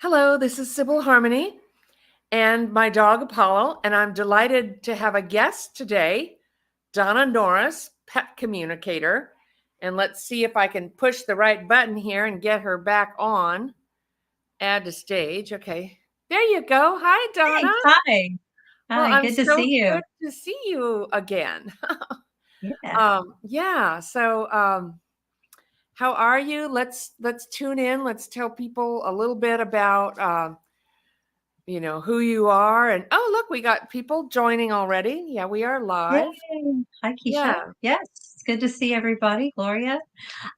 Hello, this is Sibyl Harmony and my dog Apollo, and I'm delighted to have a guest today, Donna Norris, pet communicator. And let's see if I can push the right button here and get her back on. Add to stage. Okay. There you go. Hi, Donna. Thanks. Hi. Well, Hi. I'm Good to so see you. good to see you again. Yeah. Yeah. So, how are you? Let's tune in. Let's tell people a little bit about who you are. And oh, look, we got people joining already. Yeah, we are Yay. live. Hi, Keisha. Yeah. Yes. It's good to see everybody. Gloria.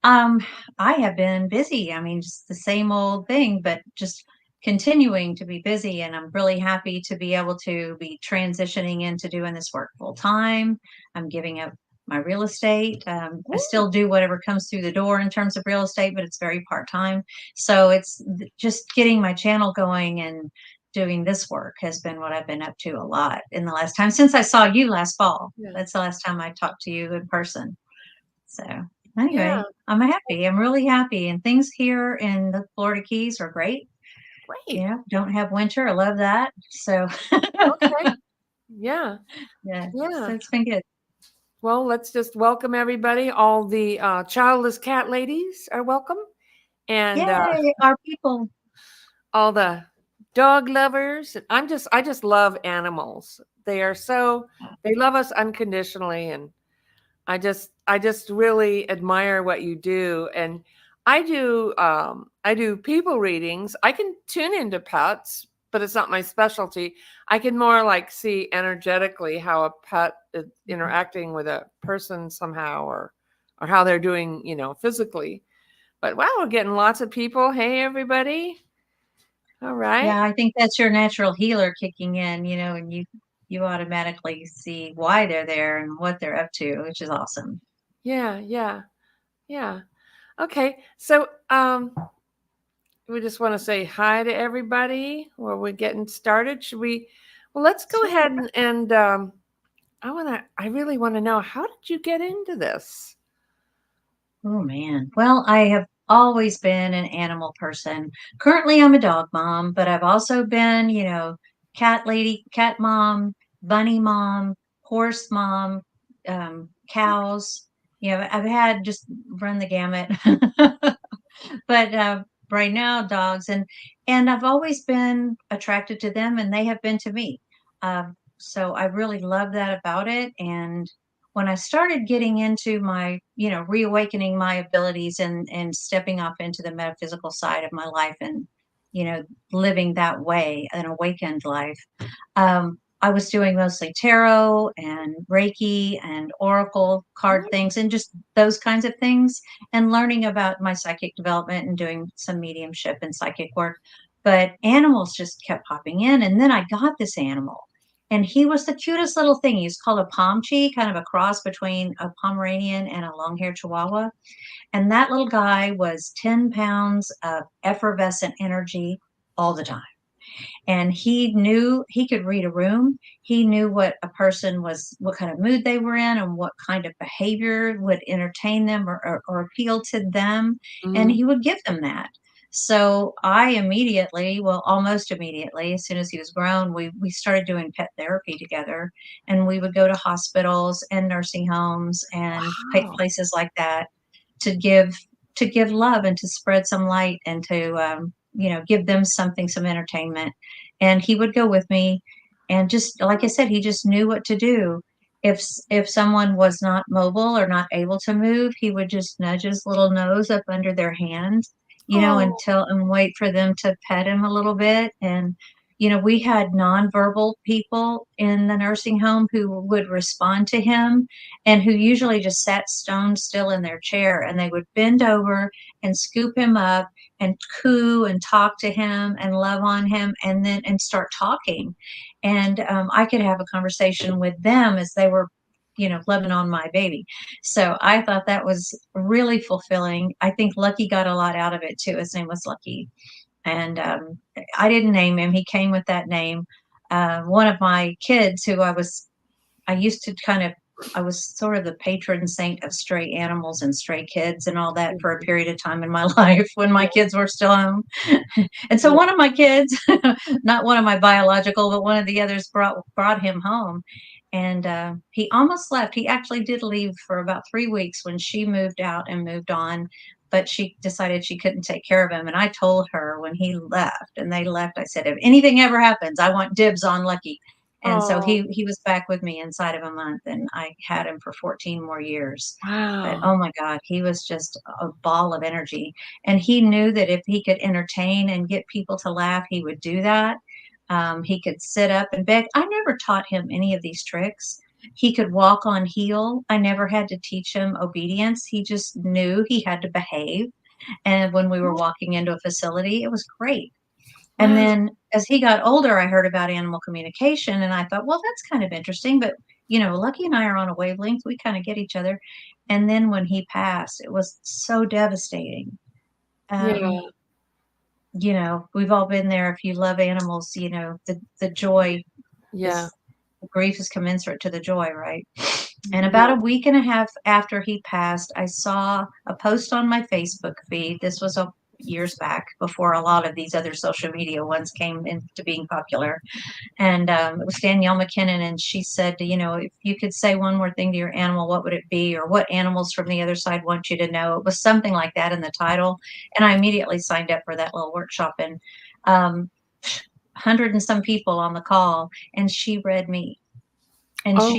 Um, I have been busy. I mean, just the same old thing, but just continuing to be busy. And I'm really happy to be able to be transitioning into doing this work full time. I'm giving up my real estate. I Ooh, still do whatever comes through the door in terms of real estate, but it's very part time. So it's just getting my channel going and doing this work has been what I've been up to a lot in the last time since I saw you last fall. yeah. That's the last time I talked to you in person. So Yeah. anyway, I'm happy. I'm really happy. And things here in the Florida Keys are great. Great. Don't have winter. I love that. So Okay. Yeah. yeah, so Yeah. it's been good. Well, let's just welcome everybody. All the childless cat ladies are welcome. And Yay, our people. all the dog lovers. I just love animals. They are so, they love us unconditionally. And I just really admire what you do. And I do people readings. I can tune into pets, but it's not my specialty. I can more like see energetically how a pet is interacting with a person somehow, or how they're doing, physically. But wow, we're getting lots of people. Hey everybody. All right. Yeah, I think that's your natural healer kicking in, and you automatically see why they're there and what they're up to, which is awesome. Yeah, yeah, yeah. Okay. So we just want to say hi to everybody while we're getting started. Should we? Well, let's go Sure. ahead and I really want to know, how did you get into this? Oh man. Well, I have always been an animal person. Currently, I'm a dog mom, but I've also been, cat lady, cat mom, bunny mom, horse mom, cows. I've had just run the gamut. But right now, dogs, and I've always been attracted to them, and they have been to me. So I really love that about it. And when I started getting into my, reawakening my abilities and stepping off into the metaphysical side of my life and, you know, living that way, an awakened life, I was doing mostly tarot and Reiki and Oracle card Mm. things and just those kinds of things and learning about my psychic development and doing some mediumship and psychic work. But animals just kept popping in. And then I got this animal. And he was the cutest little thing. He's called a Pomchi, kind of a cross between a Pomeranian and a long haired Chihuahua. And that little guy was 10 pounds of effervescent energy all the time, and he knew he could read a room. He knew what a person was, what kind of mood they were in, and what kind of behavior would entertain them or appeal to them. And Mm. he would give them that. So I immediately, well, almost immediately, as soon as he was grown, we started doing pet therapy together, and we would go to hospitals and nursing homes and Wow. places like that to give love and to spread some light and to give them something, some entertainment. And he would go with me, and just like I said, he just knew what to do. If someone was not mobile or not able to move, he would just nudge his little nose up under their hand, Oh, until and wait for them to pet him a little bit. And we had nonverbal people in the nursing home who would respond to him and who usually just sat stone still in their chair, and they would bend over and scoop him up and coo and talk to him and love on him and start talking. And I could have a conversation with them as they were loving on my baby. So I thought that was really fulfilling. I think Lucky got a lot out of it too. His name was Lucky. And I didn't name him, he came with that name. One of my kids who I used to kind of I was sort of the patron saint of stray animals and stray kids and all that for a Mhm. period of time in my life when my Yeah. kids were still home. And so Yeah. one of my kids, not one of my biological, but one of the others brought him home. And he almost left. He actually did leave for about 3 weeks when she moved out and moved on, but she decided she couldn't take care of him. And I told her when he left and they left, I said, if anything ever happens, I want dibs on Lucky. And so Oh, he was back with me inside of a month, and I had him for 14 more years. But wow. oh my God, he was just a ball of energy. And he knew that if he could entertain and get people to laugh, he would do that. He could sit up and beg. I never taught him any of these tricks. He could walk on heel. I never had to teach him obedience. He just knew he had to behave. And when we were walking into a facility, it was great. And Wow. then as he got older, I heard about animal communication and I thought, well, that's kind of interesting. But, Lucky and I are on a wavelength. We kind of get each other. And then when he passed, it was so devastating. Um, Yeah. we've all been there. If you love animals, the joy Yeah. is, grief is commensurate to the joy, right? And about Yeah. a week and a half after he passed, I saw a post on my Facebook feed. This was years back before a lot of these other social media ones came into being popular. And it was Danielle McKinnon, and she said, if you could say one more thing to your animal, what would it be? Or what animals from the other side want you to know? It was something like that in the title. And I immediately signed up for that little workshop. And 100 and some people on the call, and she read me. And Oh,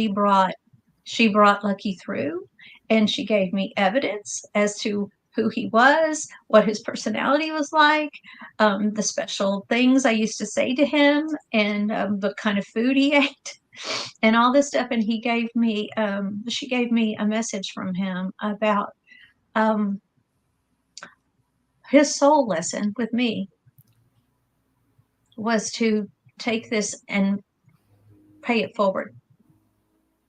she brought Lucky through, and she gave me evidence as to who he was, what his personality was like, the special things I used to say to him, and the kind of food he ate, and all this stuff. And she gave me a message from him about um, his soul lesson with me was to take this and pay it forward,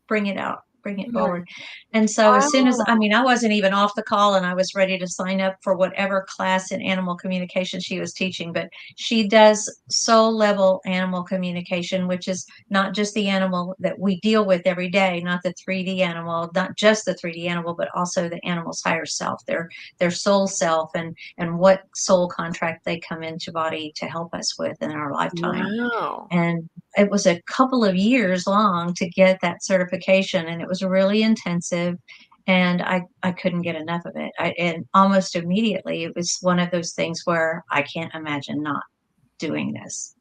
bring it out, bring it yeah. forward. And so as soon as, Wow. I wasn't even off the call and I was ready to sign up for whatever class in animal communication she was teaching, but she does soul level animal communication, which is not just the animal that we deal with every day, not the 3D animal, not just the 3D animal, but also the animal's higher self, their soul self, and what soul contract they come into body to help us with in our lifetime. Wow. And it was a couple of years long to get that certification, and it was really intensive, and I couldn't get enough of it. And almost immediately it was one of those things where I can't imagine not doing this.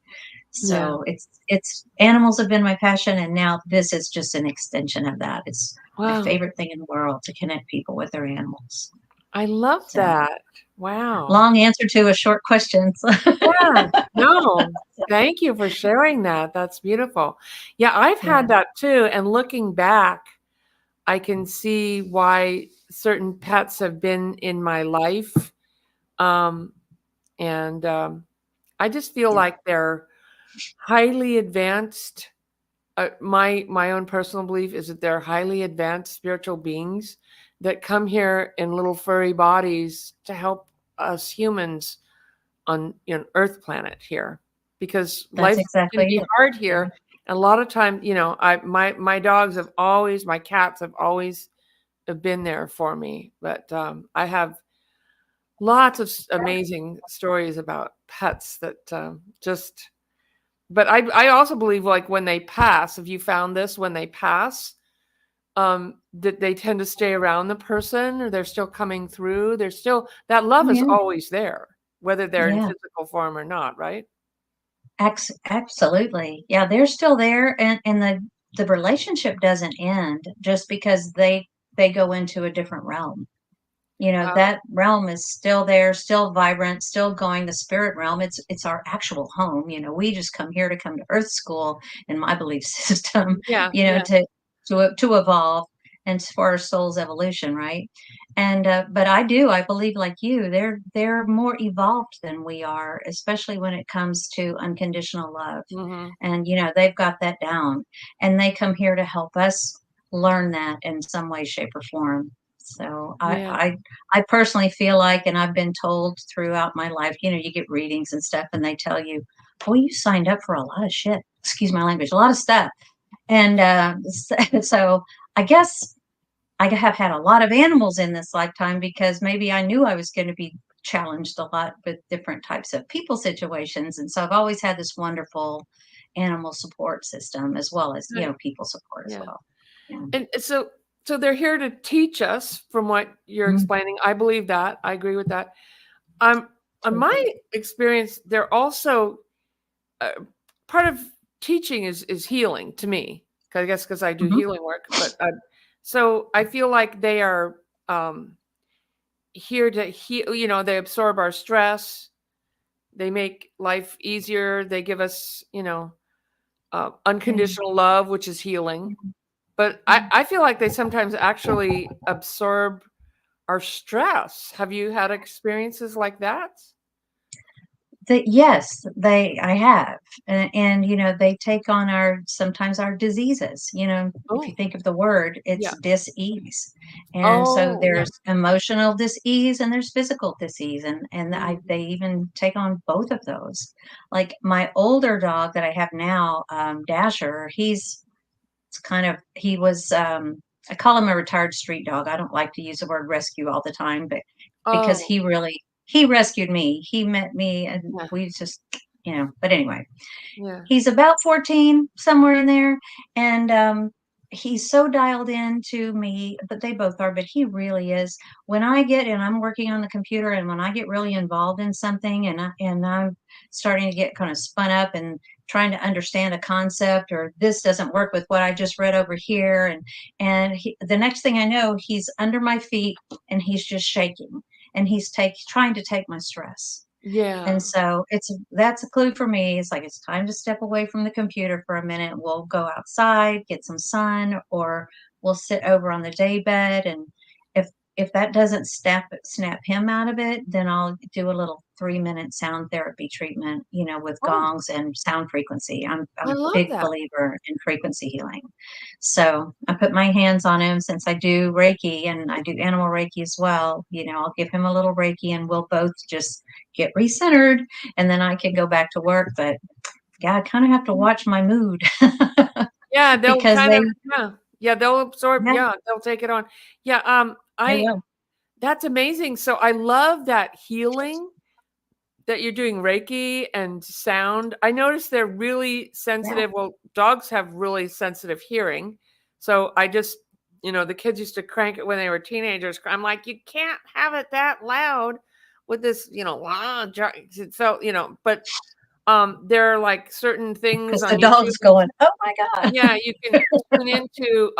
Yeah. So it's animals have been my passion, and now this is just an extension of that. It's my Wow. favorite thing in the world to connect people with their animals. I love So that. Wow. long answer to a short question. Yeah. No, thank you for sharing that. That's beautiful. Yeah, I've Yeah. had that too. And looking back, I can see why certain pets have been in my life. Um, and I just feel Yeah. like they're highly advanced. My own personal belief is that they're highly advanced spiritual beings that come here in little furry bodies to help us humans on Earth planet here, because That's life can exactly be it. hard Yeah. here. And a lot of times, my dogs have always, my cats have always been there for me. But I have lots of amazing stories about pets that just. But I also believe, like, when they pass, if you found this, when they pass, that they tend to stay around the person, or they're still coming through. They're still, that love Oh, is yeah. always there, whether they're in Yeah. physical form or not, right? Absolutely. Yeah, they're still there, and the relationship doesn't end just because they go into a different realm. Oh, That realm is still there, still vibrant, still going. The spirit realm, it's our actual home. We just come to Earth School in my belief system, yeah, yeah, to evolve and for our soul's evolution, right? And but I believe, like you, they're more evolved than we are, especially when it comes to unconditional love. hmm, And they've got that down, and they come here to help us learn that in some way, shape, or form. So yeah, I personally feel like, and I've been told throughout my life, you get readings and stuff, and they tell you, boy, you signed up for a lot of shit. Excuse my language, a lot of stuff. And so I guess I have had a lot of animals in this lifetime because maybe I knew I was going to be challenged a lot with different types of people situations. And so I've always had this wonderful animal support system as well as, Right. people support as Yeah. well. Yeah. And so they're here to teach us from what you're Mhm. explaining. I believe that. I agree with that. Um, on my experience, they're also uh, part of teaching is healing to me. 'Cause I guess because I do Mhm. healing work, but so I feel like they are um, here to heal. They absorb our stress. They make life easier. They give us, Yeah. unconditional love, which is healing. Mhm. But I, Yeah. I feel like they sometimes actually absorb our stress. Have you had experiences like that? Yes, I have. And, they take on sometimes our diseases. If you Oh, think of the word, yeah. it's dis-ease. And so Oh, yeah. there's emotional dis-ease and there's physical dis-ease. Mhm. They even take on both of those. Like my older dog that I have now, Dasher, he was, I call him a retired street dog. I don't like to use the word rescue all the time, but because Oh, he rescued me. He met me and yeah, we just, but anyway, yeah. he's about 14, somewhere in there, and, he's so dialed in to me, but they both are, but he really is. When I get and I'm working on the computer, and when I get really involved in something and I'm starting to get kind of spun up and trying to understand a concept, or this doesn't work with what I just read over here, and the next thing I know, he's under my feet and he's just shaking, and trying to take my stress. And Yeah. so that's a clue for me. It's like it's time to step away from the computer for a minute. We'll go outside, get some sun, or we'll sit over on the day bed. And if that doesn't snap him out of it, then I'll do a little 3-minute sound therapy treatment, with Oh, gongs and sound frequency. I'm I a love big that. believer in frequency healing. So I put my hands on him since I do Reiki and I do animal Reiki as well. I'll give him a little Reiki and we'll both just get recentered and then I can go back to work. But yeah, I kind of have to watch my mood Yeah, they'll because kind of, yeah, they'll absorb, yeah, yeah, they'll take it on. Yeah, they I will. that's amazing. So I love that healing that you're doing Reiki and sound. I noticed they're really Yeah. sensitive. Well, dogs have really sensitive hearing. So I just, the kids used to crank it when they were teenagers. I'm like, you can't have it that loud with this, so, but there are like certain things Because the on YouTube. dog's going, oh my God. Yeah, you can tune into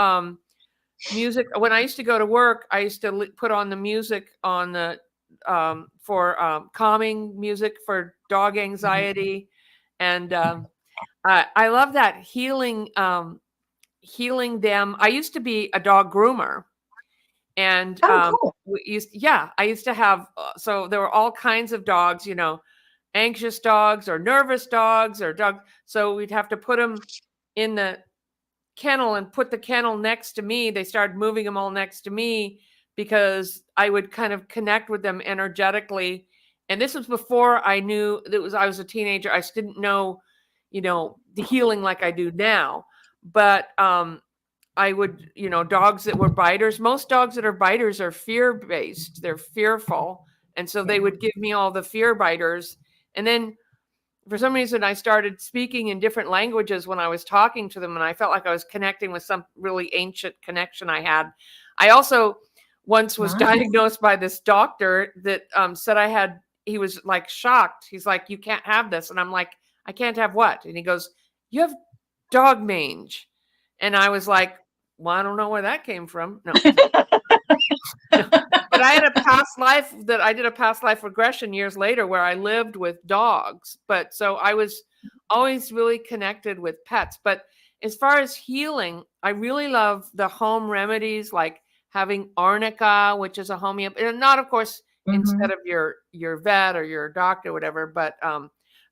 music. When I used to go to work, I used to put on the music on the for calming music for dog Mhm. anxiety, and I love that healing them. I used to be a dog groomer, and Oh, cool. I used to have so there were all kinds of dogs, anxious dogs or nervous dogs or dogs. So we'd have to put them in the kennel and put the kennel next to me. They started moving them all next to me because I would kind of connect with them energetically. And this was before I knew I was a teenager. I just didn't know, the healing like I do now. But I would, dogs that were biters, most dogs that are biters are fear based. They're fearful. And so they Yeah. would give me all the fear biters. And then for some reason I started speaking in different languages when I was talking to them, and I felt like I was connecting with some really ancient connection I had. I also once was Nice. diagnosed by this doctor that said he was like shocked. He's like, you can't have this. And I'm like, I can't have what? And he goes, you have dog mange. And I was like, well, I don't know where that came from. No. No. But I did a past life regression years later where I lived with dogs. But so I was always really connected with pets. But as far as healing, I really love the home remedies like having arnica, which is a homeopathy, and not of course instead Hmm. of your vet or your doctor or whatever, but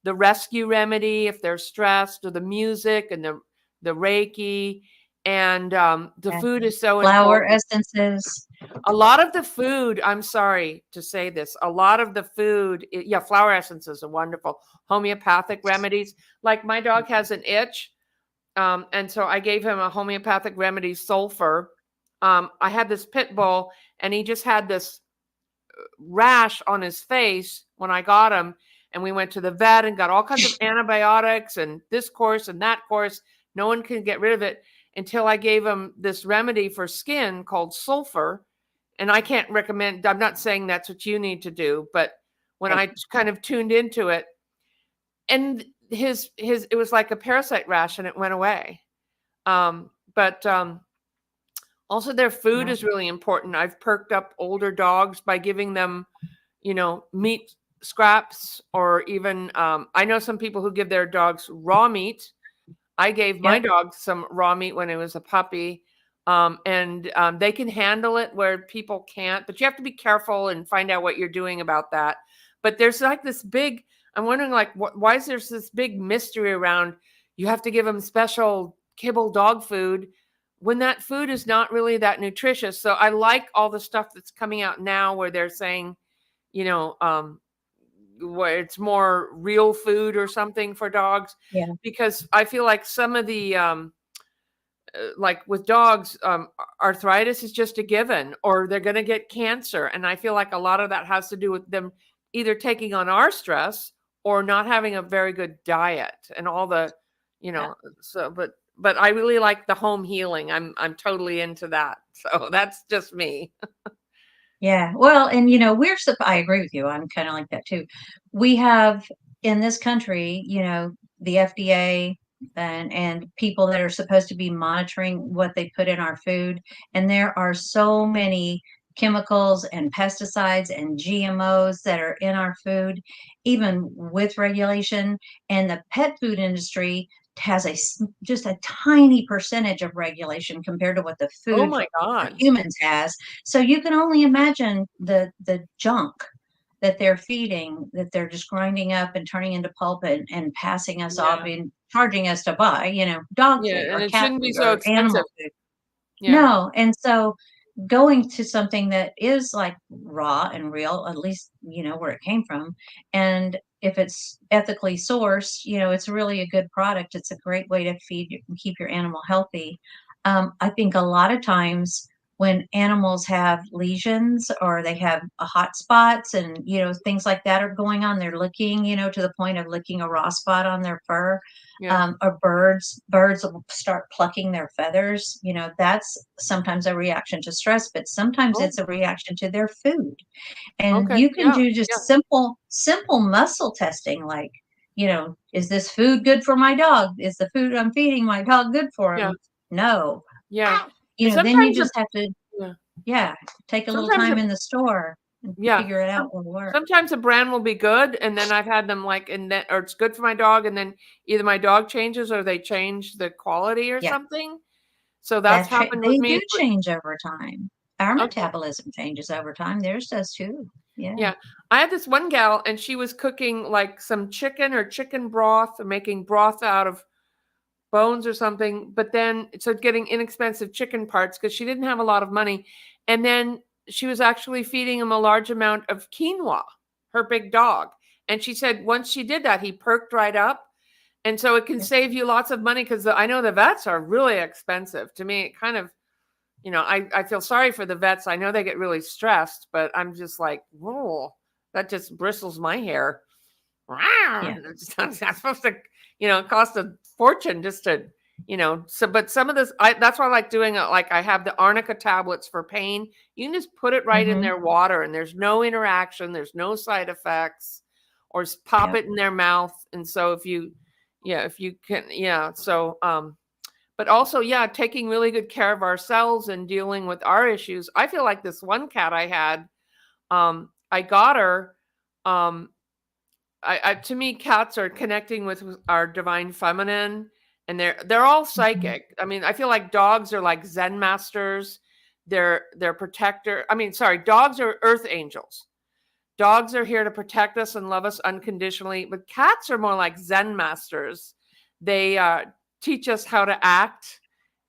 the rescue remedy if they're stressed, or the music and the Reiki, and the Yeah. food is so Flower important. essences. A lot of the food, I'm sorry to say this, a lot of the food, yeah, flower essences are wonderful. Homeopathic remedies. Like my dog has an itch. And so I gave him a homeopathic remedy, sulfur. I had this pit bull, and he just had this rash on his face when I got him. And we went to the vet and got all kinds of antibiotics and this course and that course. No one can get rid of it until I gave him this remedy for skin called sulfur. And I can't recommend, I'm not saying that's what you need to do, but when Right. I kind of tuned into it, and it was like a parasite rash and it went away. But also their food Yeah. is really important. I've perked up older dogs by giving them, meat scraps, or even I know some people who give their dogs raw meat. I gave my Yep. dog some raw meat when it was a puppy. And they can handle it where people can't, but you have to be careful and find out what you're doing about that. But there's like this big, I'm wondering, like, why is there this big mystery around you have to give them special kibble dog food when that food is not really that nutritious? So I like all the stuff that's coming out now where they're saying, you know, where it's more real food or something for dogs, Yeah. because I feel like some of the like with dogs, arthritis is just a given, or they're going to get cancer. And I feel like a lot of that has to do with them either taking on our stress or not having a very good diet and all the, so, but I really like the home healing. I'm totally into that. So that's just me. Yeah. Well, and I agree with you. I'm kind of like that too. We have in this country, the FDA and people that are supposed to be monitoring what they put in our food. And there are so many chemicals and pesticides and GMOs that are in our food, even with regulation. And the pet food industry has just a tiny percentage of regulation compared to what the Oh food my for God. humans has. So you can only imagine the junk that they're feeding, that they're just grinding up and turning into pulp and passing us off Yeah. and charging us to buy, dog Yeah. food And or it cat shouldn't be food so or expensive. animal food. Yeah. No. And so going to something that is like raw and real, at least where it came from, and if it's ethically sourced, it's really a good product. It's a great way to keep your animal healthy. I think a lot of times when animals have lesions or they have hot spots and things like that are going on, they're licking, to the point of licking a raw spot on their fur. Yeah. Or birds will start plucking their feathers. That's sometimes a reaction to stress, but sometimes Oh, it's a reaction to their food. And okay. you can Yeah. do just Yeah. simple muscle testing, like, is this food good for my dog? Is the food I'm feeding my dog good for Yeah. him? No. Yeah. And Then you sometimes just have to, yeah. yeah, take a little Sometimes time in the store and yeah. figure it out will work. Sometimes a brand will be good, and then I've had them like, and then, or it's good for my dog, and then either my dog changes or they change the quality or Yeah, something. So that's happened with they me. do change over time. Our Okay. metabolism changes over time. Theirs does too. Yeah. Yeah. I had this one gal, and she was cooking like some chicken or chicken broth, or making broth out of bones or something, but then so getting inexpensive chicken parts because she didn't have a lot of money. And then she was actually feeding him a large amount of quinoa, her big dog. And she said once she did that, he perked right up. And so it can Yeah. save you lots of money because I know the vets are really expensive. To me, it kind of, I feel sorry for the vets. I know they get really stressed, but I'm just like, whoa, that just bristles my hair. Yeah. It's not supposed to, cost a fortune just to, so, but some of this, that's why I like doing it. Like I have the arnica tablets for pain. You can just put it right in Mm-hmm. their water and there's no interaction. There's no side effects, or pop Yep. it in their mouth. And so if you can, so, but also, yeah, taking really good care of ourselves and dealing with our issues. I feel like this one cat I had, I got her, um, to me, cats are connecting with our divine feminine, and they're all Mhm. psychic. I mean, I feel like dogs are like Zen masters. They're protector. I mean, sorry, dogs are earth angels. Dogs are here to protect us and love us unconditionally, but cats are more like Zen masters. They teach us how to act.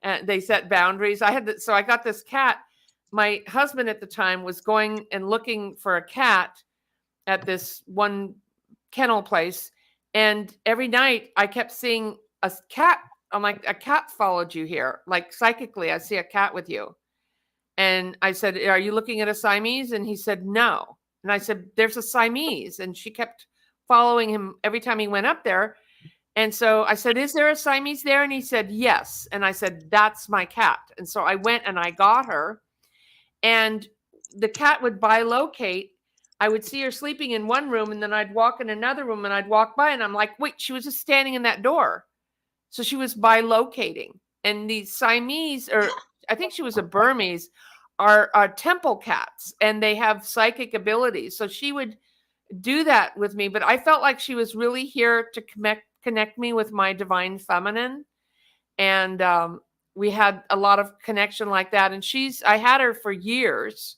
And they set boundaries. So I got this cat. My husband at the time was going and looking for a cat at this one kennel place, and every night I kept seeing a cat I'm like, a cat followed you here. Like psychically, I see a cat with you. And I said, are you looking at a Siamese? And he said, no. And I said, there's a Siamese. And she kept following him every time he went up there. And so I said, is there a Siamese there? And he said, yes. And I said, that's my cat. And so I went and I got her. And the cat would bilocate. I would see her sleeping in one room, and then I'd walk in another room, and I'd walk by, and I'm like, wait, she was just standing in that door. So she was bilocating. And these Siamese, or I think she was a Burmese, are temple cats, and they have psychic abilities. So she would do that with me, but I felt like she was really here to connect me with my divine feminine. And we had a lot of connection like that. And I had her for years.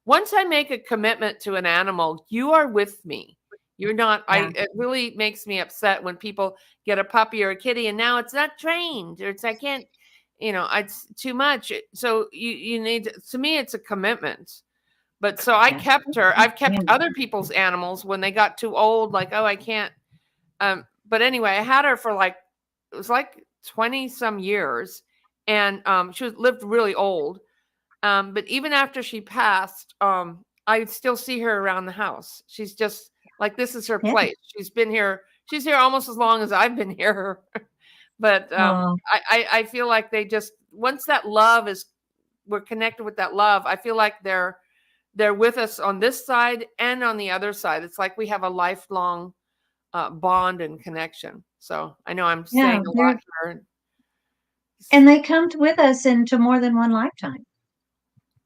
Once I make a commitment to an animal, you are with me. You're not, Yeah. it really makes me upset when people get a puppy or a kitty and now it's not trained, or I can't, it's too much. So you need, to me, it's a commitment. But so I Yeah. kept her. I've kept Yeah. other people's animals when they got too old, like, oh, I can't. But anyway, I had her for it was like 20 some years, and lived really old. But even after she passed, I still see her around the house. She's just like, this is her Yeah. place. She's here almost as long as I've been here. But Oh, I feel like they just, once that love we're connected with that love, I feel like they're with us on this side and on the other side. It's like we have a lifelong bond and connection. So I know I'm yeah. saying a lot here. And they come with us into more than one lifetime.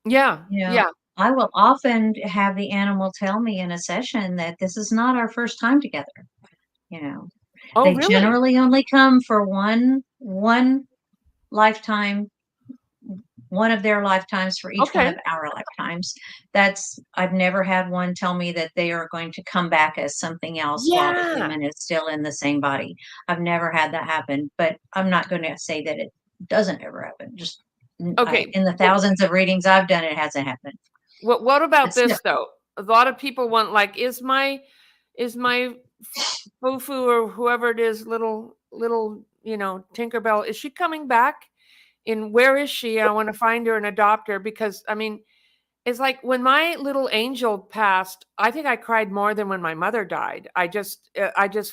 Yeah, You know, yeah. I will often have the animal tell me in a session that this is not our first time together. You know, Oh, they really? generally only come for one lifetime, one of their lifetimes for each one Okay. of our lifetimes. I've never had one tell me that they are going to come back as something else while the Yeah. human is still in the same body. I've never had that happen, but I'm not going to say that it doesn't ever happen. Just Okay. in the thousands of readings I've done, it hasn't happened. What about It's no, this though? A lot of people want, like, is my Fufu or whoever it is, little Tinkerbell, is she coming back? And where is she? I want to find her and adopt her, because I mean, it's like when my little angel passed, I think I cried more than when my mother died. I just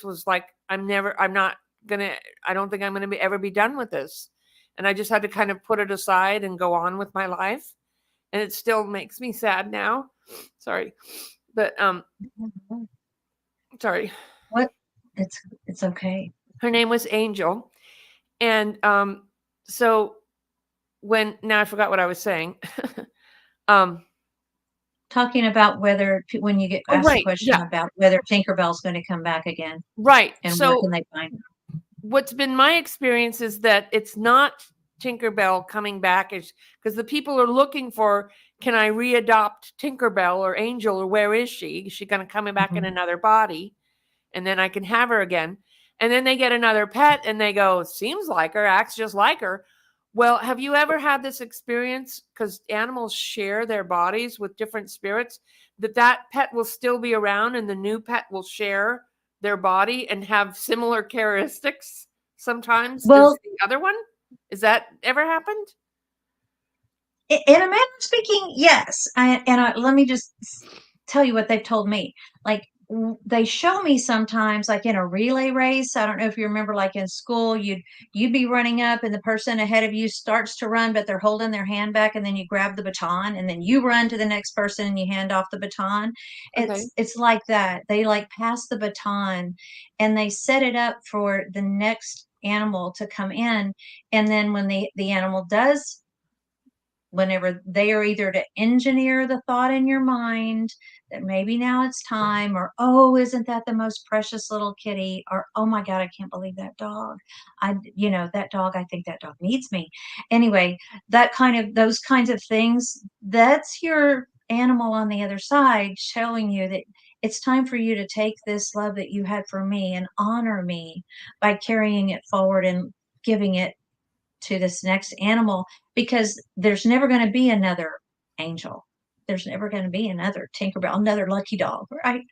was like, I'm not gonna, I don't think I'm gonna ever be done with this. And I just had to kind of put it aside and go on with my life. And it still makes me sad now. Sorry. But sorry. what? It's okay. Her name was Angel. And so now I forgot what I was saying. um Talking about whether when you get oh, asked the right. question Yeah. about whether Tinkerbell's going to come back again Right. and where So can they find her? what's been my experience is that it's not Tinkerbell coming back, is because the people are looking for, can I readopt Tinkerbell or Angel, or where is she? Is she going to come back in Mhm. another body? And then I can have her again. And then they get another pet and they go, seems like her, acts just like her. Well, have you ever had this experience? Because animals share their bodies with different spirits, that pet will still be around and the new pet will share their body and have similar characteristics sometimes as Well, the other one. Has that ever happened? in a manner of speaking, yes. Let me just tell you what they've told me. Like they show me sometimes, like in a relay race. I don't know if you remember, like in school, you'd be running up, and the person ahead of you starts to run, but they're holding their hand back, and then you grab the baton, and then you run to the next person and you hand off the baton. Okay. It's like that. They like pass the baton, and they set it up for the next animal to come in, and then when the animal does, whenever they are either to engineer the thought in your mind that maybe now it's time, or oh, isn't that the most precious little kitty, or oh my god, I can't believe that dog, that dog, I think that dog needs me. Anyway, those kinds of things, that's your animal on the other side showing you that it's time for you to take this love that you had for me and honor me by carrying it forward and giving it to this next animal, because there's never going to be another angel. There's never going to be another Tinkerbell, another lucky dog, right?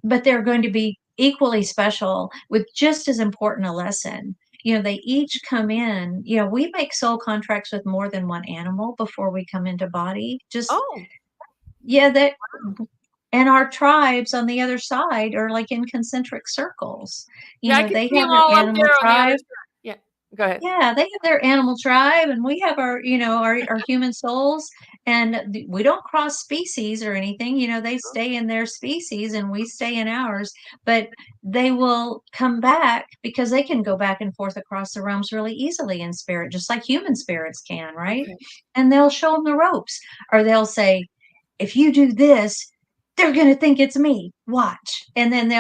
But they're going to be equally special with just as important a lesson. they each come in, we make soul contracts with more than one animal before we come into body. Just, Oh, yeah, that, and our tribes on the other side are like in concentric circles. yeah, I can They see have them their all up animal there on the other tribe. side. Yeah, go ahead. Yeah, they have their animal tribe, and we have our human souls, and we don't cross species or anything. They stay in their species, and we stay in ours. But they will come back because they can go back and forth across the realms really easily in spirit, just like human spirits can, right? Okay. And they'll show them the ropes, or they'll say, "If you do this, they're going to think it's me. Watch." And then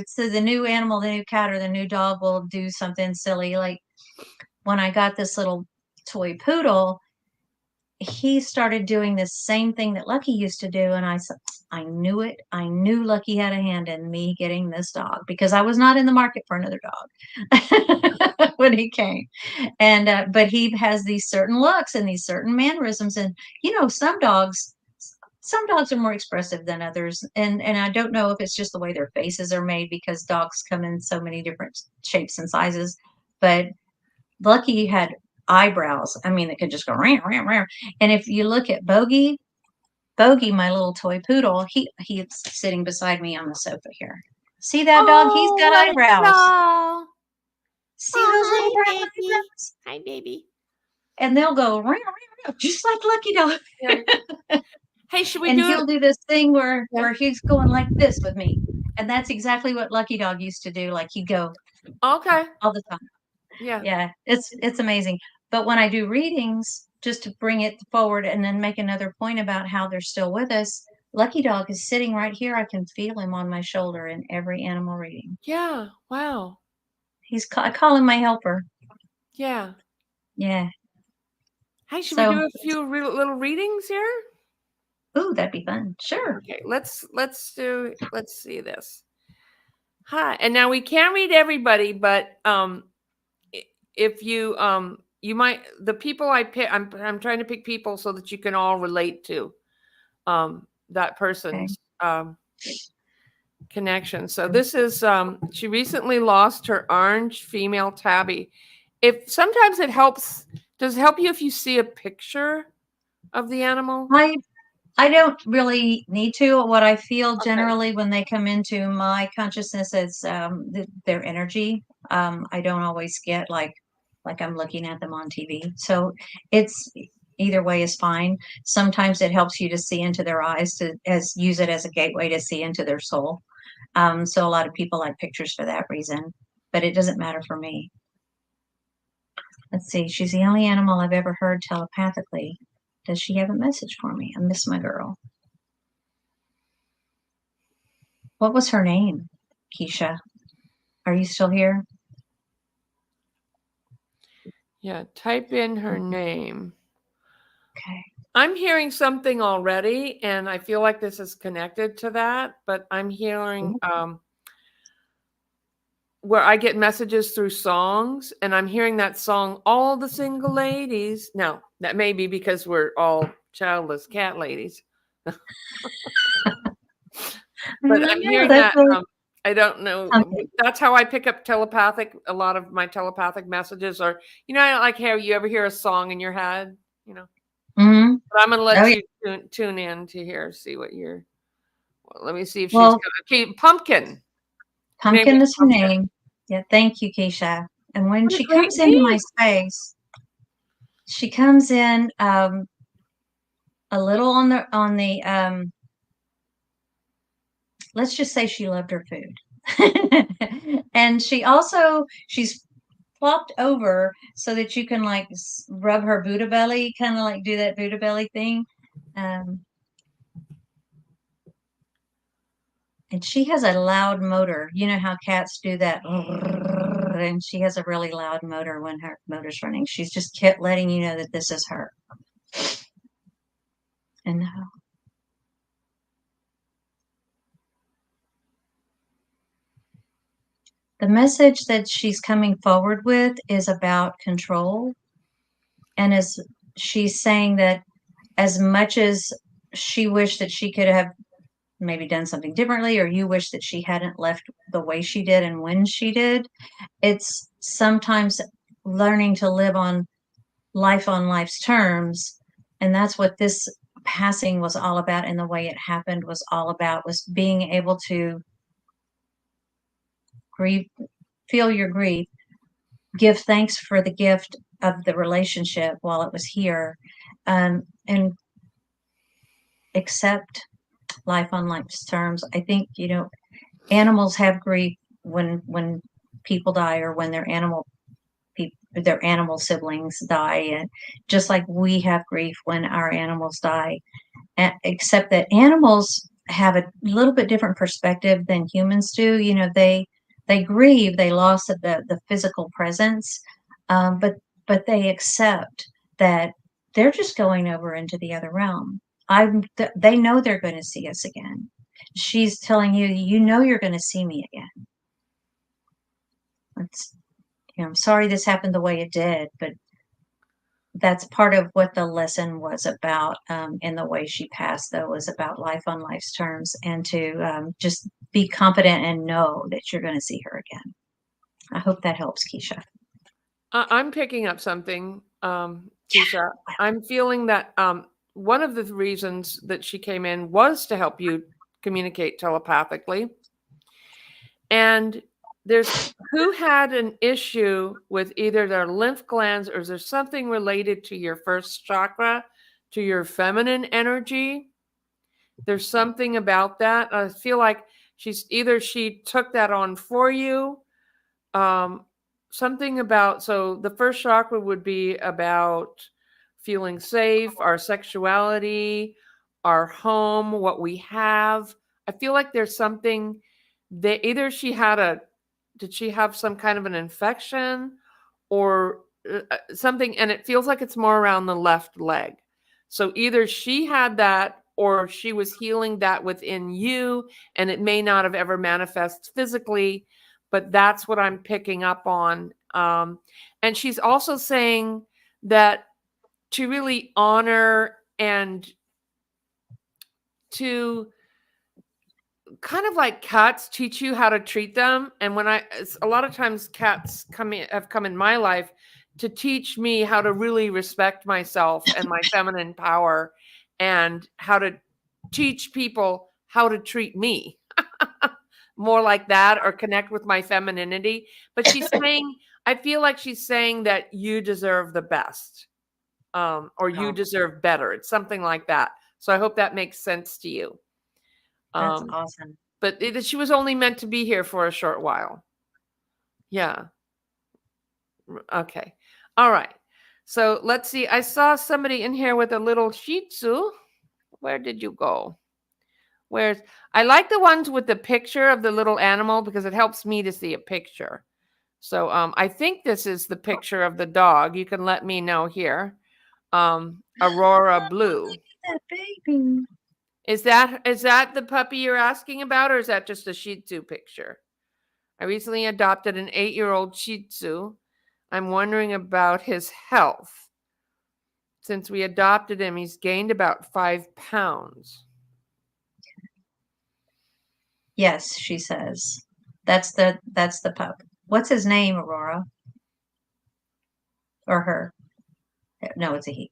so the new animal, the new cat, or the new dog will do something silly, like when I got this little toy poodle, he started doing this same thing that Lucky used to do. And I said, I knew it. I knew Lucky had a hand in me getting this dog because I was not in the market for another dog when he came. And, but he has these certain looks and these certain mannerisms. And, some dogs are more expressive than others. And I don't know if it's just the way their faces are made because dogs come in so many different shapes and sizes. But Lucky had eyebrows. I mean, it could just go ram, ram, ram. And if you look at Bogey, my little toy poodle, he's sitting beside me on the sofa here. See that dog? He's Oh, got what a eyebrows. doll. See those little Oh, brown hi, baby. eyebrows? Hi, baby. And they'll go ram, ram, ram, just like Lucky Dog. Yeah. Hey, should we And do he'll it? do this thing where Yeah. he's going like this with me. And that's exactly what Lucky Dog used to do. Like he'd go Okay. all the time. Yeah. Yeah, it's amazing. But when I do readings, just to bring it forward and then make another point about how they're still with us, Lucky Dog is sitting right here. I can feel him on my shoulder in every animal reading. Yeah. Wow. I call him my helper. Yeah. Yeah. Hey, should we So, do a few little readings here? ooh, that'd be fun. Sure. Okay. Let's see this. Hi. And now we can't read everybody, but if you you might the people I pick I'm trying to pick people so that you can all relate to that Okay. person's connection. So this is she recently lost her orange female tabby. If sometimes it helps, does it help you if you see a picture of the animal? I don't really need to. What I feel Okay. generally when they come into my consciousness is their energy. I don't always get like I'm looking at them on TV. So it's either way is fine. Sometimes it helps you to see into their eyes to as use it as a gateway to see into their soul. So a lot of people like pictures for that reason, but it doesn't matter for me. Let's see. She's the only animal I've ever heard telepathically. Does she have a message for me? I miss my girl. What was her name? Keisha, are you still here? Yeah, type in her name. Okay. I'm hearing something already, and I feel like this is connected to that, but I'm hearing where I get messages through songs, and I'm hearing that song, All the Single Ladies. Now, that may be because we're all childless cat ladies. But I'm hearing that. I don't know. Okay. That's how I pick up a lot of my telepathic messages are, like how you ever hear a song in your head, Mm-hmm. But I'm going to Oh, let yeah. you tune in to hear, see what let me see if she's Well, okay. Pumpkin. Her name Pumpkin is is her Pumpkin. name. Yeah, thank you, Keisha. And when What a she great comes into my name. space, she comes in a little on the let's just say she loved her food. And she's flopped over so that you can like rub her Buddha belly, kind of like do that Buddha belly thing. Um, and she has a loud motor. You know how cats do that? And she has a really loud motor when her motor's running. She's just kept letting you know that this is her. And the message that she's coming forward with is about control. And as she's saying that as much as she wished that she could have maybe done something differently, or you wish that she hadn't left the way she did and when she did, it's sometimes learning to live on life's terms. And that's what this passing was all about, and the way it happened was all about, was being able to grieve, feel your grief, give thanks for the gift of the relationship while it was here, and accept life on life's terms. I think, animals have grief when people die, or when their animal siblings die, and just like we have grief when our animals die, except that animals have a little bit different perspective than humans do. They grieve, they lost the physical presence, but they accept that they're just going over into the other realm. They know they're going to see us again. She's telling you, you're going to see me again. It's, I'm sorry this happened the way it did, but that's part of what the lesson was about, in the way she passed, though, was about life on life's terms, and to just be confident and know that you're going to see her again. I hope that helps, Keisha. I'm picking up something, Keisha. I'm feeling that one of the reasons that she came in was to help you communicate telepathically. And there's who had an issue with either their lymph glands, or is there something related to your first chakra, to your feminine energy? There's something about that. I feel like she took that on for you. Something about, so the first chakra would be about feeling safe, our sexuality, our home, what we have. I feel like there's something that either did she have some kind of an infection, or something, and it feels like it's more around the left leg. So either she had that, or she was healing that within you, and it may not have ever manifest physically, but that's what I'm picking up on. And she's also saying that to really honor and to kind of like cats teach you how to treat them. And a lot of times cats have come in my life to teach me how to really respect myself and my feminine power, and how to teach people how to treat me more like that, or connect with my femininity. But I feel like she's saying that you deserve the best, or you Oh, deserve better. It's something like that. So I hope that makes sense to you. that's awesome. But she was only meant to be here for a short while. Yeah. Okay. All right. So let's see. I saw somebody in here with a little Shih Tzu. Where did you go? I like the ones with the picture of the little animal, because it helps me to see a picture. So I think this is the picture of the dog. You can let me know here. Aurora Blue. Look at that baby. Is that the puppy you're asking about, or is that just a Shih Tzu picture? I recently adopted an 8-year-old Shih Tzu. I'm wondering about his health. Since we adopted him, he's gained about 5 pounds. Yes, she says. That's the pup. What's his name, Aurora? Or her? No, it's a he.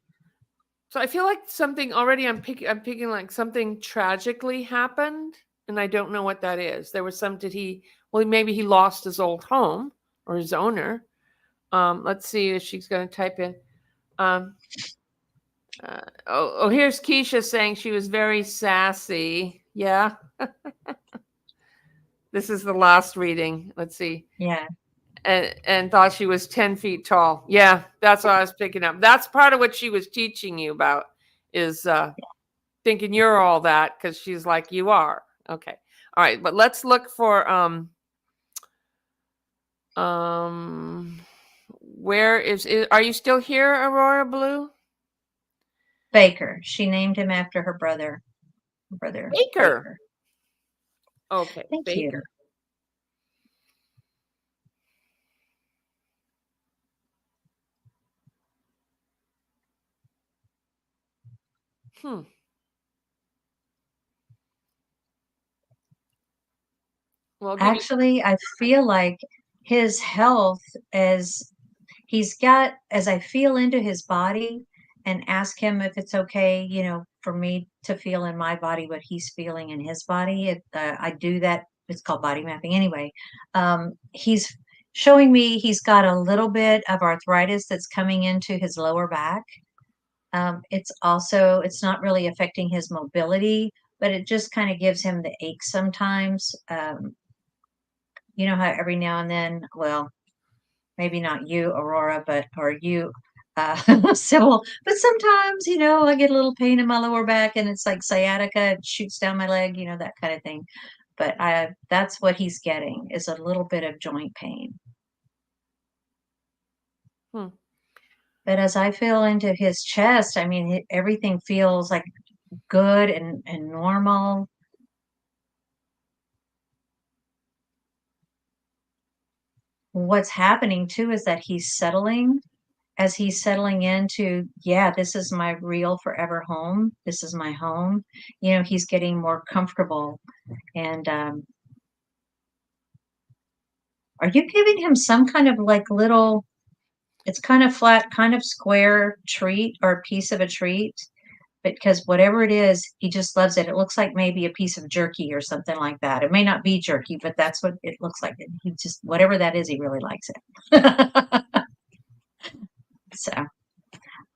So I feel like something already, I'm picking like something tragically happened, and I don't know what that is. There was maybe he lost his old home, or his owner. Let's see if she's going to type in. Here's Keisha saying she was very sassy. Yeah. This is the last reading. Let's see. Yeah. And thought she was 10 feet tall. Yeah, that's what I was picking up. That's part of what she was teaching you about, is thinking you're all that, because she's like, you are. Okay. All right. But let's look for where are you still here, Aurora Blue? Baker. She named him after her brother. Baker. Okay. Thank Baker. You. Well, Actually, I feel like his health is he's got, as I feel into his body and ask him if it's okay, for me to feel in my body what he's feeling in his body. I do that. It's called body mapping anyway. He's showing me he's got a little bit of arthritis that's coming into his lower back. It's not really affecting his mobility, but it just kind of gives him the aches sometimes. You know how every now and then, well, maybe not you, Aurora, or you, Sybil, but sometimes, I get a little pain in my lower back and it's like sciatica, it shoots down my leg, that kind of thing. But that's what he's getting is a little bit of joint pain. Hmm. But as I feel into his chest, I mean, everything feels like good and normal. What's happening too is that as he's settling into, yeah, this is my real forever home. This is my home. He's getting more comfortable. And are you giving him some kind of like little, it's kind of flat, kind of square treat or piece of a treat? Because whatever it is, he just loves it. It looks like maybe a piece of jerky or something like that. It may not be jerky, but that's what it looks like. He just, whatever that is, he really likes it. So,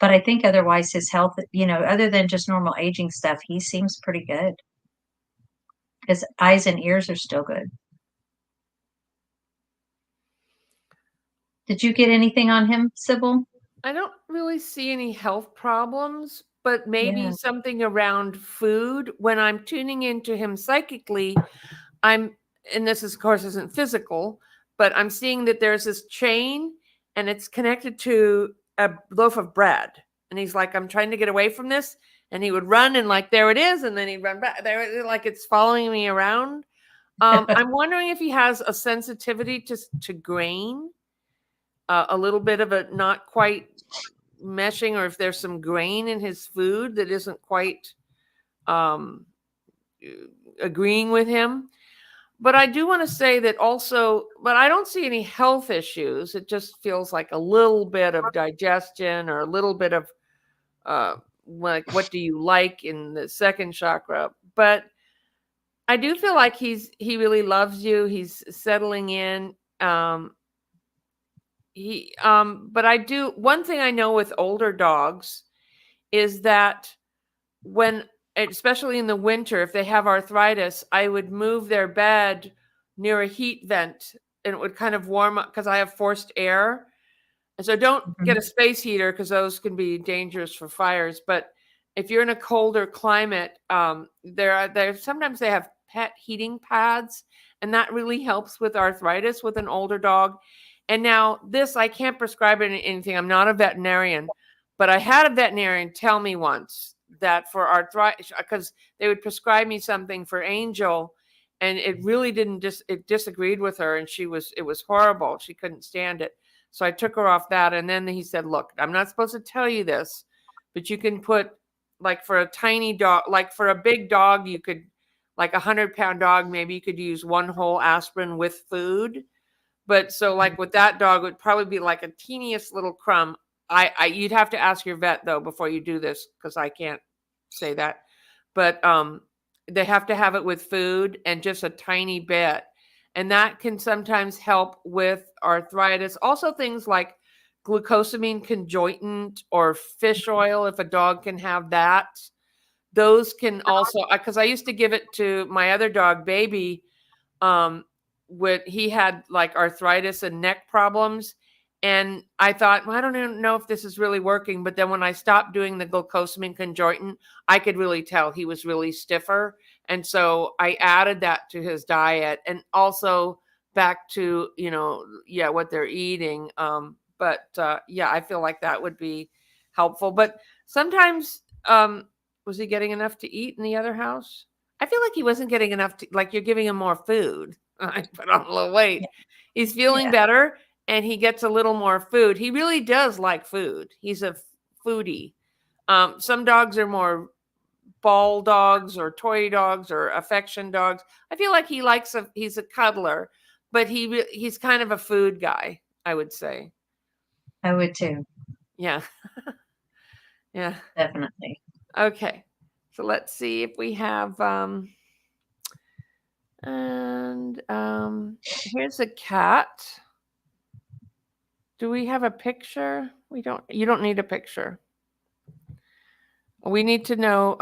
but I think otherwise his health, other than just normal aging stuff, he seems pretty good. His eyes and ears are still good. Did you get anything on him, Sybil? I don't really see any health problems, but maybe Yeah. something around food. When I'm tuning into him psychically, I'm, and this is, of course, isn't physical, but I'm seeing that there's this chain and it's connected to a loaf of bread. And he's like, I'm trying to get away from this. And he would run and like, there it is. And then he'd run back there, like it's following me around. I'm wondering if he has a sensitivity to grain, a little bit of a not quite meshing, or if there's some grain in his food that isn't quite um, agreeing with him. But I do want to say that also, but I don't see any health issues. It just feels like a little bit of digestion or a little bit of like, what do you like in the second chakra? But I do feel like he really loves you. He's settling in. But I do, one thing I know with older dogs is that when, especially in the winter, if they have arthritis, I would move their bed near a heat vent and it would kind of warm up because I have forced air. And so don't get a space heater because those can be dangerous for fires. But if you're in a colder climate, there sometimes they have pet heating pads, and that really helps with arthritis with an older dog. And now this, I can't prescribe anything. I'm not a veterinarian, but I had a veterinarian tell me once that for arthritis, because they would prescribe me something for Angel, and it really didn't it disagreed with her, and it was horrible. She couldn't stand it. So I took her off that. And then he said, look, I'm not supposed to tell you this, but you can put, like, for a tiny dog, like for a big dog, you could, like 100-pound dog, maybe you could use one whole aspirin with food. But so like with that dog, it would probably be like a teeniest little crumb. You'd have to ask your vet though before you do this, because I can't say that. But they have to have it with food and just a tiny bit. And that can sometimes help with arthritis. Also, things like glucosamine conjoinant or fish oil, if a dog can have that. Those can also, because I used to give it to my other dog, Baby, he had like arthritis and neck problems. And I thought, well, I don't even know if this is really working. But then when I stopped doing the glucosamine conjoinant, I could really tell he was really stiffer. And so I added that to his diet, and also back to, what they're eating. Yeah, I feel like that would be helpful. But sometimes, was he getting enough to eat in the other house? I feel like he wasn't getting enough like you're giving him more food. I put on a little weight. Yeah. He's feeling better and he gets a little more food. He really does like food. He's a foodie. Some dogs are more ball dogs or toy dogs or affection dogs. I feel like he's a cuddler, but he's kind of a food guy, I would say. I would too. Yeah. Yeah. Definitely. Okay. So let's see if we have and here's a cat. Do we have a picture? You don't need a picture. We need to know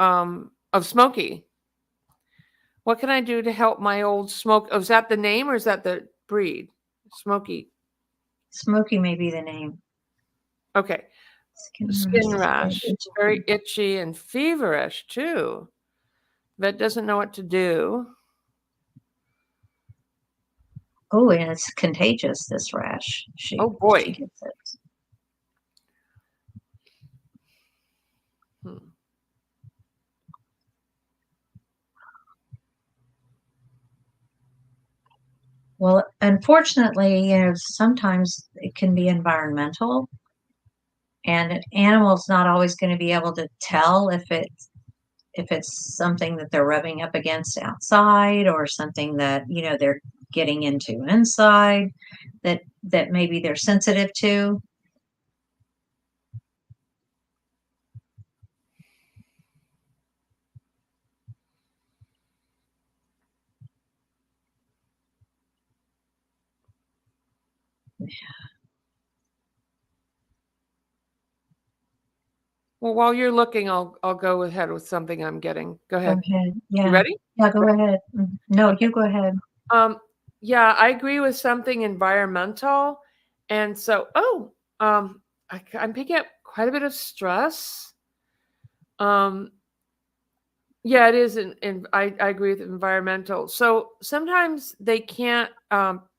of Smokey. What can I do to help my old Smoke? Oh, is that the name or is that the breed? Smokey. Smokey may be the name. Okay. Skin rash. Very itchy and feverish too. Vet doesn't know what to do. Oh, and it's contagious, this rash. Oh boy. She gets it. Well, unfortunately, sometimes it can be environmental, and an animal's not always going to be able to tell if it's something that they're rubbing up against outside or something that they're getting into inside that maybe they're sensitive to. Well, while you're looking, I'll go ahead with something I'm getting. Go ahead. Go ahead. Yeah. You ready? Yeah, go ahead. No, okay. You go ahead. Yeah, I agree with something environmental. And so, I'm picking up quite a bit of stress. Yeah, it is. I agree with environmental. So sometimes they can't,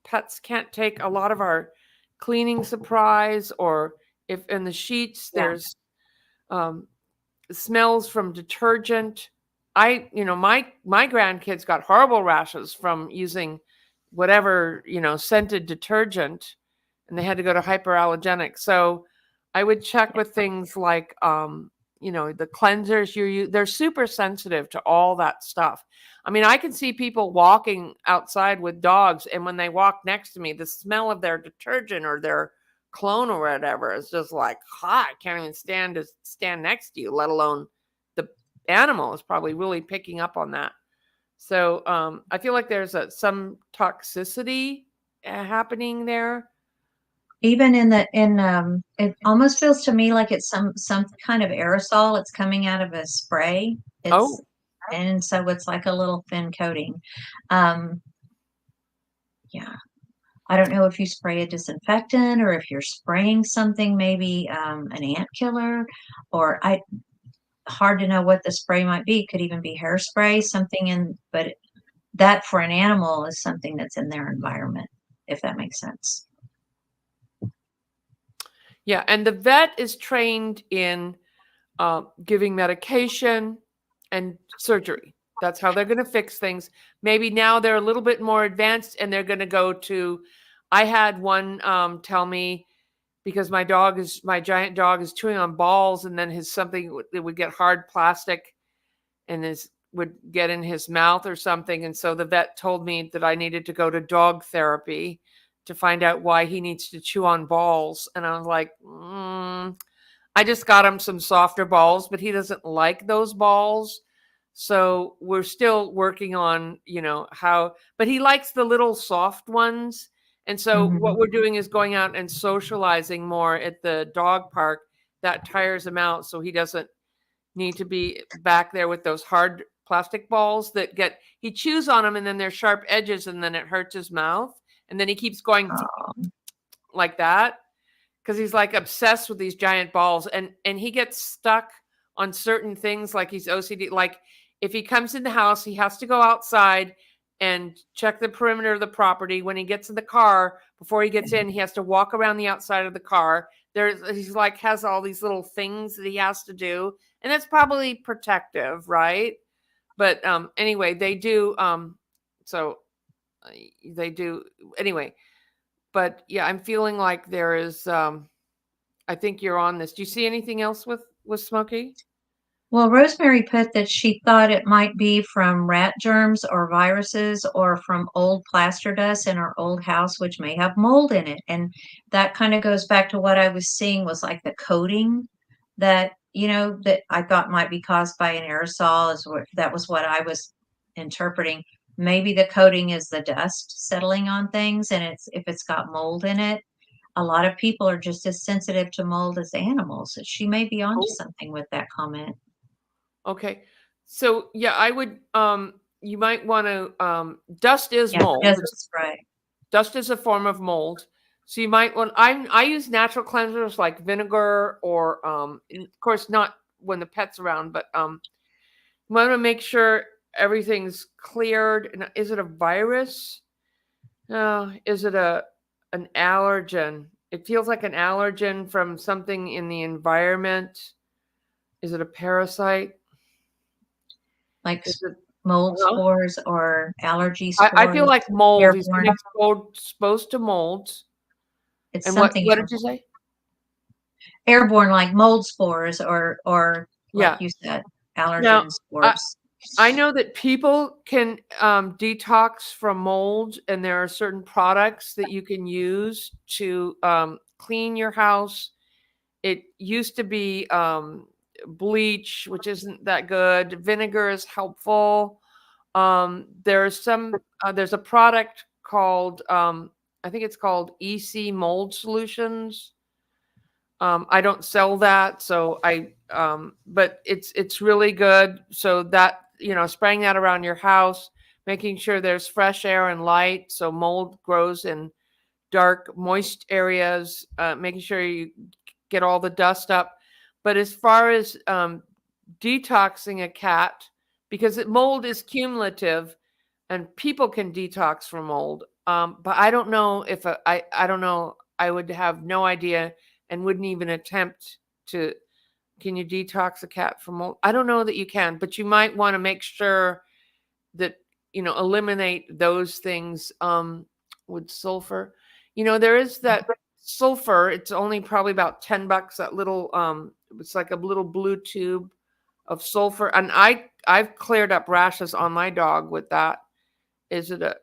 pets can't take a lot of our cleaning supplies, or if in the sheets, there's smells from detergent. My grandkids got horrible rashes from using whatever, scented detergent, and they had to go to hyperallergenic. So I would check with things like, the cleansers you use. They're super sensitive to all that stuff. I mean, I can see people walking outside with dogs, and when they walk next to me, the smell of their detergent or their clone or whatever is just like, I can't even stand next to you, let alone the animal is probably really picking up on that. So I feel like there's some toxicity happening there. Even it almost feels to me like it's some kind of aerosol. It's coming out of a spray. And so it's like a little thin coating. Yeah. I don't know if you spray a disinfectant or if you're spraying something, maybe an ant killer, or hard to know what the spray might be. Could even be hairspray, but that for an animal is something that's in their environment, if that makes sense. Yeah, and the vet is trained in giving medication and surgery. That's how they're going to fix things. Maybe now they're a little bit more advanced, and they're going to go to. I had one tell me, because my giant dog is chewing on balls, and then it would get hard plastic, and would get in his mouth or something. And so the vet told me that I needed to go to dog therapy to find out why he needs to chew on balls. And I was like, I just got him some softer balls, but he doesn't like those balls. So we're still working on, but he likes the little soft ones. And so what we're doing is going out and socializing more at the dog park. That tires him out, so he doesn't need to be back there with those hard plastic balls he chews on them, and then they're sharp edges, and then it hurts his mouth. And then he keeps going like that because he's like obsessed with these giant balls, and he gets stuck on certain things, like he's OCD. Like if he comes in the house, he has to go outside and check the perimeter of the property. When he gets in the car, before he gets in, he has to walk around the outside of the car. He's like has all these little things that he has to do, and that's probably protective, right? But anyway, they do. So they do anyway. But yeah, I'm feeling like there is. I think you're on this. Do you see anything else with Smokey? Well, Rosemary put that she thought it might be from rat germs or viruses or from old plaster dust in our old house, which may have mold in it. And that kind of goes back to what I was seeing was like the coating that, that I thought might be caused by an aerosol that was what I was interpreting. Maybe the coating is the dust settling on things, and if it's got mold in it. A lot of people are just as sensitive to mold as animals. She may be onto Oh, something with that comment. okay. So yeah, I would you might want to dust is Yeah, she mold. has a spray. Dust is a form of mold. So you might want I use natural cleansers like vinegar or of course not when the pet's around, but you want to make sure everything's cleared. And is it a virus? Is it an allergen? It feels like an allergen from something in the environment. Is it a parasite? Like Is it mold well, spores or allergy I feel spores, like mold. He's been airborne. exposed to molds. It's And something what did you say? airborne, like mold spores or like Yeah. you said, Now, allergen I spores. I know that people can detox from mold, and there are certain products that you can use to clean your house. It used to be bleach, which isn't that good. Vinegar is helpful. There's a product called I think it's called EC Mold Solutions. I don't sell that, so but it's really good. So that, spraying that around your house, making sure there's fresh air and light, so mold grows in dark, moist areas, making sure you get all the dust up. But as far as detoxing a cat, because mold is cumulative, and people can detox from mold. But I don't know if I don't know. I would have no idea and wouldn't even attempt to. Can you detox a cat from mold? I don't know that you can, but you might want to make sure that eliminate those things with sulfur. There is that sulfur. It's only probably about $10. That little it's like a little blue tube of sulfur, and I've cleared up rashes on my dog with that. Is it a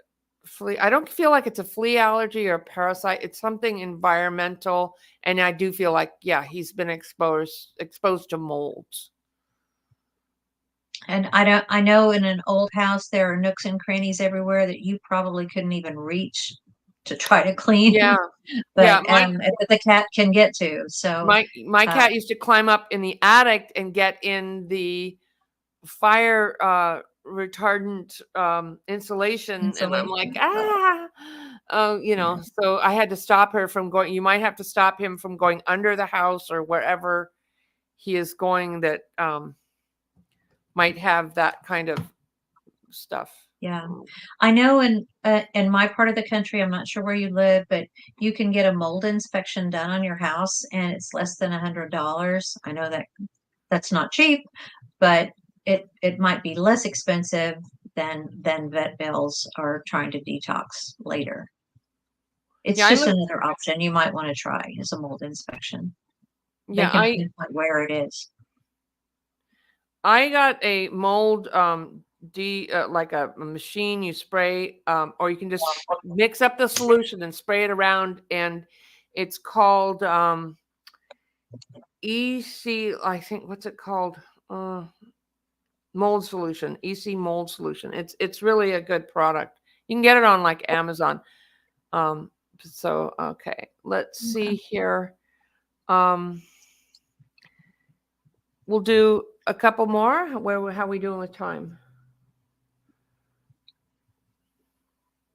flea? I don't feel like it's a flea allergy or a parasite. It's something environmental, and I do feel like, yeah, he's been exposed to molds. And I know in an old house there are nooks and crannies everywhere that you probably couldn't even reach to try to Yeah, clean, yeah. but that the cat can get to. So My uh, cat used to climb up in the attic and get in the fire retardant insulation, and I'm like, insulation. oh, Yeah. so I had to stop her from going. You might have to stop him from going under the house or wherever he is going that might have that kind of stuff. Yeah. I know in my part of the country, I'm not sure where you live, but you can get a mold inspection done on your house and it's less than $100. I know that that's not cheap, but it might be less expensive than vet bills or trying to detox later. It's Yeah, I just live. another option you might want to try is a mold inspection. They Yeah, can pinpoint where it is. I got a mold like a machine you spray, or you can just mix up the solution and spray it around, and it's called EC. I think, what's it called? Uh, Mold solution. EC mold solution. It's really a good product. You can get it on like Amazon. So okay, let's see Okay. here. Um, we'll do a couple more. How we doing with time?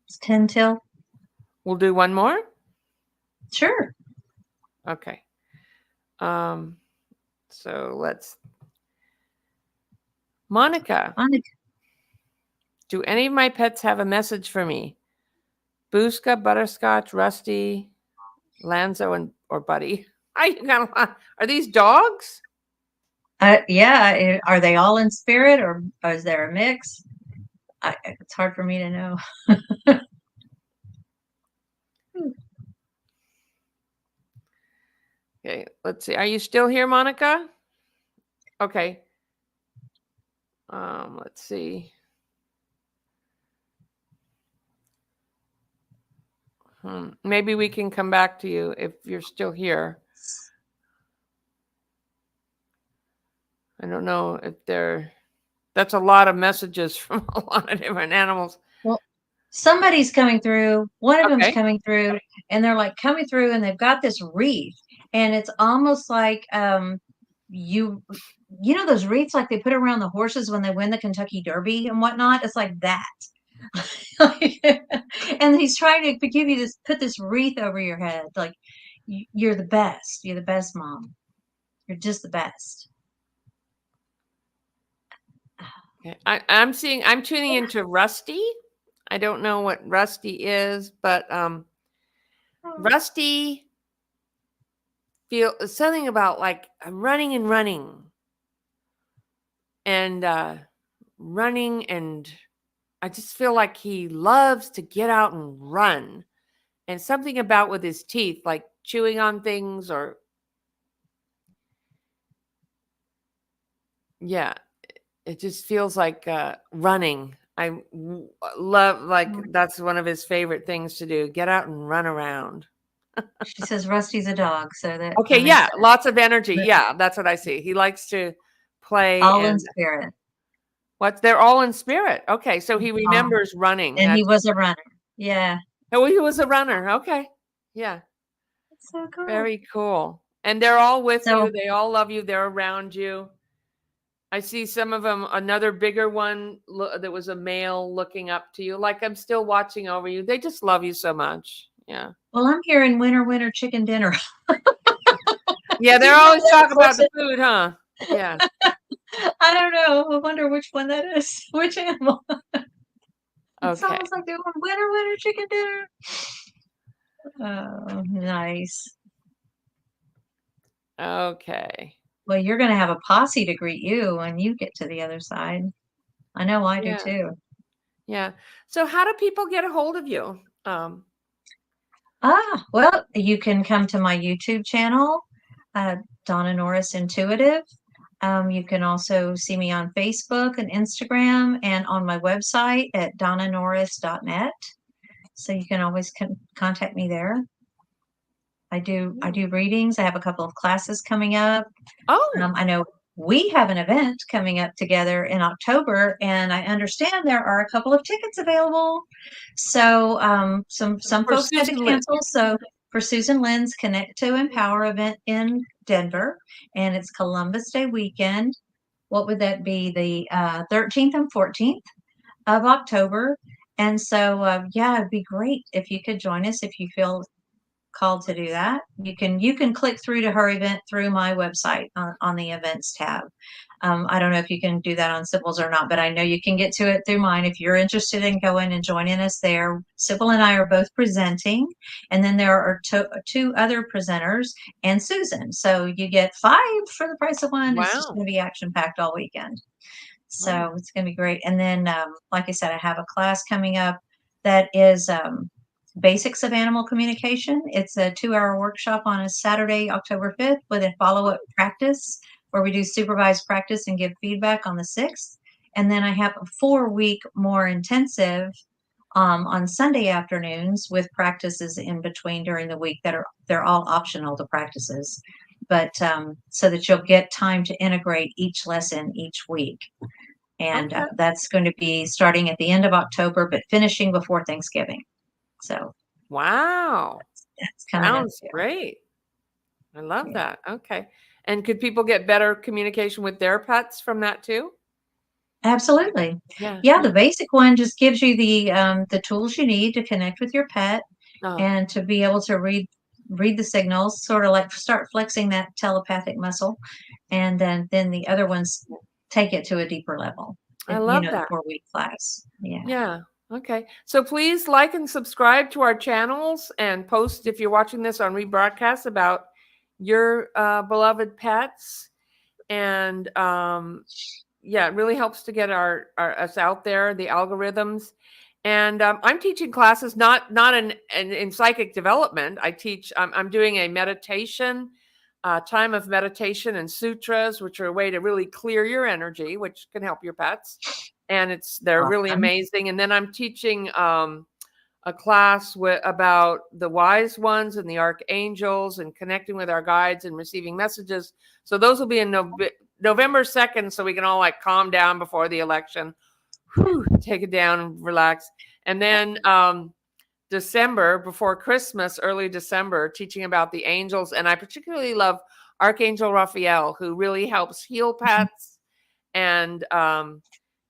It's 10 till? We'll do one more. Sure. Okay. Um, so let's. Monica, Monica. do any of my pets have a message for me? Booska, Butterscotch, Rusty, Lanzo, and or Buddy. Are these dogs? Yeah. Are they all in spirit or is there a mix? It's hard for me to know. Okay, let's see. Are you still here, Monica? Okay. Let's see. Maybe we can come back to you if you're still here. I don't know if that's a lot of messages from a lot of different animals. Well, somebody's coming through. One of them's Okay. coming through, and they're like coming through, and they've got this wreath, and it's almost like you know those wreaths like they put around the horses when they win the Kentucky Derby and whatnot. It's like that. And he's trying to give you this, put this wreath over your head, like you're the best. You're the best, Mom. You're just the best. Okay. I'm tuning into Rusty. I don't know what Rusty is, but Rusty feel something about like running and running and running, and I just feel like he loves to get out and run, and something about with his teeth, like chewing on things, or yeah, it just feels like running. Love, like that's one of his favorite things to do, get out and run around. She says Rusty's a dog, so that Okay, makes yeah, sense. lots of energy. Yeah, that's what I see. He likes to play All in and spirit. they're all in spirit. Okay, so he remembers running. And he was a runner. Yeah. Oh, he was a runner. Okay. Yeah. That's so cool. Very cool. And they're all with So you. They all love you. They're around you. I see some of them, another bigger one that was a male looking up to you, like I'm still watching over you. They just love you so much. Yeah. well, I'm hearing winter chicken dinner. Yeah, they're You know always that talking about the person? food, huh? Yeah. I don't know. I wonder which one that is. Which animal? It Okay. sounds like they're going winter chicken dinner. Oh, nice. Okay. Well, you're going to have a posse to greet you when you get to the other side. I know I do Yeah. too. Yeah. So how do people get a hold of you? Well, you can come to my YouTube channel, Donna Norris Intuitive. You can also see me on Facebook and Instagram and on my website at donnanorris.net. So you can always contact me there. I do readings. I have a couple of classes coming up. Oh, I know we have an event coming up together in October, and I understand there are a couple of tickets available. So some for folks had to Susan Lynn. cancel. So for Susan Lynn's Connect to Empower event in Denver, and it's Columbus Day weekend. What would that be? The 13th and 14th of October. And so yeah, it'd be great if you could join us if you feel called to do that. You can click through to her event through my website on the events tab. I don't know if you can do that on Sibyl's or not, but I know you can get to it through mine if you're interested in going and joining us there. Sibyl and I are both presenting, and then there are two other presenters and Susan. So you get 5 for the price of one. It's just Wow. going to be action packed all weekend. So Wow. it's going to be great. And then, like I said, I have a class coming up that is Basics of Animal Communication. It's a 2-hour workshop on a Saturday, October 5th, with a follow-up practice where we do supervised practice and give feedback on the 6th. And then I have a 4-week more intensive on Sunday afternoons with practices in between during the week they're all optional, the practices, but so that you'll get time to integrate each lesson each week. And Okay. that's going to be starting at the end of October, but finishing before Thanksgiving. So Wow. that's coming up Sounds too. great. I love Yeah. that. Okay. And could people get better communication with their pets from that too? Absolutely. Yeah. Yeah, the basic one just gives you the tools you need to connect with your pet Oh, and to be able to read the signals, sort of like start flexing that telepathic muscle. And then the other ones take it to a deeper level. I You love know, the that. 4-week class. Yeah. Yeah. Okay. So please like and subscribe to our channels and post if you're watching this on rebroadcast about your beloved pets. And yeah, it really helps to get our us out there, the algorithms. And I'm teaching classes not in psychic development. I teach. I'm doing a meditation time of meditation and sutras, which are a way to really clear your energy, which can help your pets. And they're really Awesome. amazing. And then I'm teaching a class about the wise ones and the archangels and connecting with our guides and receiving messages. So those will be in November 2nd, so we can all like calm down before the election. Whew, take it down and relax. And then December, before Christmas, early December, teaching about the angels. And I particularly love Archangel Raphael, who really helps heal pets and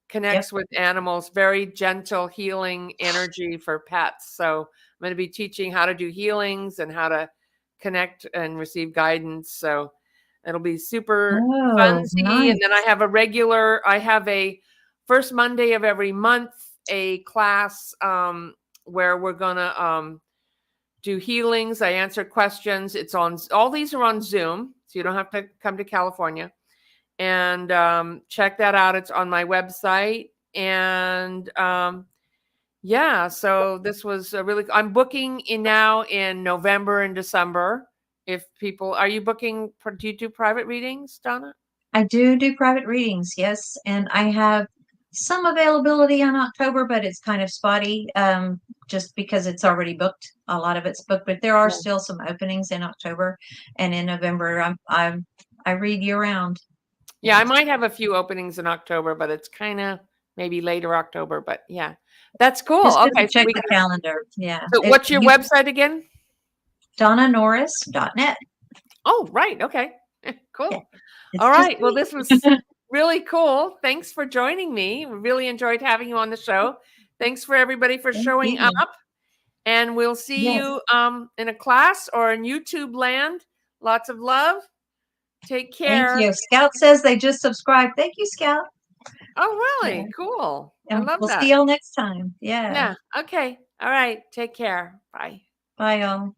connects with animals, very gentle healing energy for pets. So I'm going to be teaching how to do healings and how to connect and receive guidance. So it'll be super funsy. Nice. And then I have a first Monday of every month, a class where we're going to do healings. I answer questions. All these are on Zoom, so you don't have to come to California. And check that out. It's on my website. And so this was I'm booking now in November and December. If people, do you do private readings, Donna? I do private readings, yes. And I have some availability on October, but it's kind of spotty, just because it's already booked. A lot of it's booked, but there are still some openings in October, and in November. I read year round. Yeah, I might have a few openings in October, but it's kind of maybe later October. But yeah, that's cool. Just okay, check the calendar. Yeah. So what's your website again? DonnaNorris.net. Oh, right. Okay. Cool. Yeah. All right. Well, this was really cool. Thanks for joining me. We really enjoyed having you on the show. Thanks for everybody for showing up. And we'll see you in a class or in YouTube land. Lots of love. Take care. Thank you. Scout says they just subscribed. Thank you, Scout. Oh, really? Cool. I love that. We'll see y'all next time. Yeah. Okay. All right. Take care. Bye. Bye, y'all.